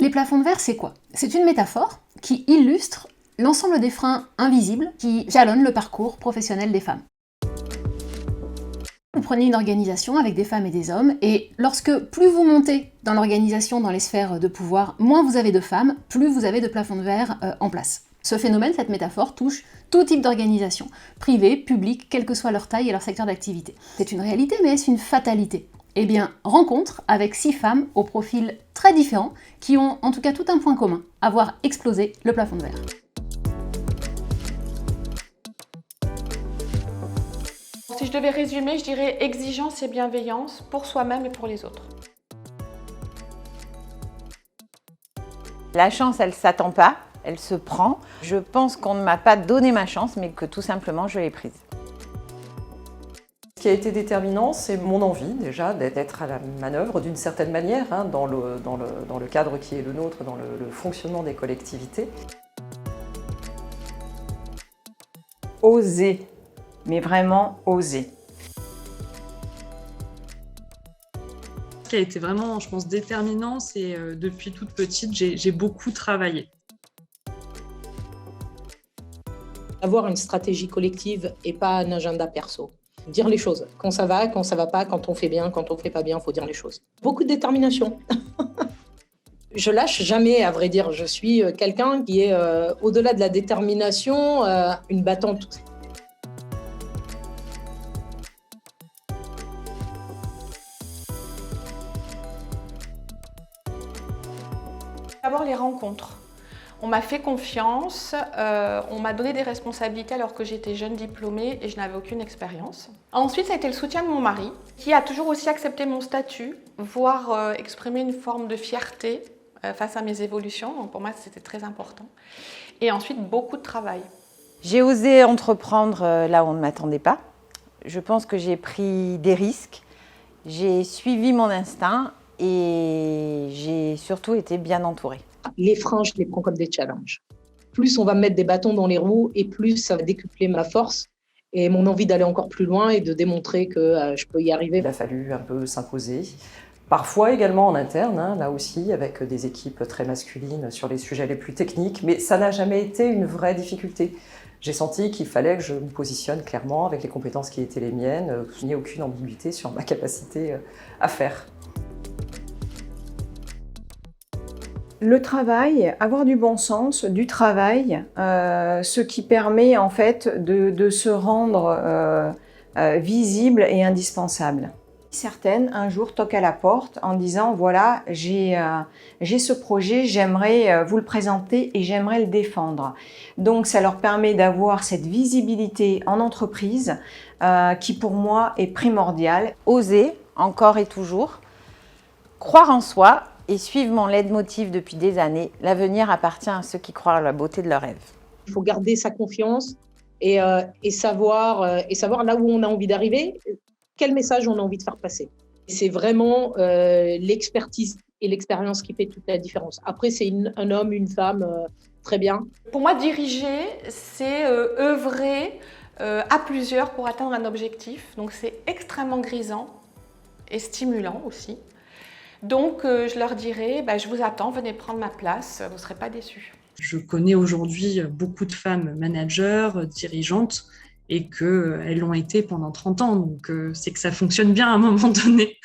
Les plafonds de verre, c'est quoi? C'est une métaphore qui illustre l'ensemble des freins invisibles qui jalonnent le parcours professionnel des femmes. Vous prenez une organisation avec des femmes et des hommes, et lorsque plus vous montez dans l'organisation, dans les sphères de pouvoir, moins vous avez de femmes, plus vous avez de plafonds de verre en place. Ce phénomène, cette métaphore, touche tout type d'organisation, privée, publique, quelle que soit leur taille et leur secteur d'activité. C'est une réalité, mais est-ce une fatalité? Eh bien, rencontre avec 6 femmes au profil très différent, qui ont en tout cas tout un point commun, avoir explosé le plafond de verre. Si je devais résumer, je dirais exigence et bienveillance pour soi-même et pour les autres. La chance, elle ne s'attend pas, elle se prend. Je pense qu'on ne m'a pas donné ma chance, mais que tout simplement, je l'ai prise. Ce qui a été déterminant, c'est mon envie déjà d'être à la manœuvre d'une certaine manière, dans le cadre qui est le nôtre, dans le fonctionnement des collectivités. Oser, mais vraiment oser. Ce qui a été vraiment, je pense, déterminant, c'est depuis toute petite, j'ai beaucoup travaillé. Avoir une stratégie collective et pas un agenda perso. Dire les choses, quand ça va pas, quand on fait bien, quand on fait pas bien, il faut dire les choses. Beaucoup de détermination. Je lâche jamais, à vrai dire. Je suis quelqu'un qui est, au-delà de la détermination, une battante. D'abord les rencontres. On m'a fait confiance, on m'a donné des responsabilités alors que j'étais jeune diplômée et je n'avais aucune expérience. Ensuite, ça a été le soutien de mon mari, qui a toujours aussi accepté mon statut, voire exprimé une forme de fierté face à mes évolutions. Donc pour moi, c'était très important. Et ensuite, beaucoup de travail. J'ai osé entreprendre là où on ne m'attendait pas. Je pense que j'ai pris des risques, j'ai suivi mon instinct et j'ai surtout été bien entourée. Les freins, je les prends comme des challenges. Plus on va me mettre des bâtons dans les roues et plus ça va décupler ma force et mon envie d'aller encore plus loin et de démontrer que je peux y arriver. Il a fallu un peu s'imposer. Parfois également en interne, là aussi, avec des équipes très masculines sur les sujets les plus techniques, mais ça n'a jamais été une vraie difficulté. J'ai senti qu'il fallait que je me positionne clairement avec les compétences qui étaient les miennes, qu'il n'y ait aucune ambiguïté sur ma capacité à faire. Le travail, avoir du bon sens, du travail, ce qui permet en fait de se rendre visible et indispensable. Certaines, un jour, toquent à la porte en disant « Voilà, j'ai ce projet, j'aimerais vous le présenter et j'aimerais le défendre. » Donc, ça leur permet d'avoir cette visibilité en entreprise qui, pour moi, est primordiale. Oser, encore et toujours, croire en soi et suivre mon leitmotiv depuis des années. L'avenir appartient à ceux qui croient à la beauté de leurs rêves. Il faut garder sa confiance et savoir là où on a envie d'arriver, quel message on a envie de faire passer. C'est vraiment l'expertise et l'expérience qui fait toute la différence. Après, c'est un homme, une femme, très bien. Pour moi, diriger, c'est œuvrer à plusieurs pour atteindre un objectif. Donc c'est extrêmement grisant et stimulant aussi. Donc je leur dirais, je vous attends, venez prendre ma place, vous ne serez pas déçus. Je connais aujourd'hui beaucoup de femmes managers, dirigeantes, et qu'elles l'ont été pendant 30 ans. Donc c'est que ça fonctionne bien à un moment donné.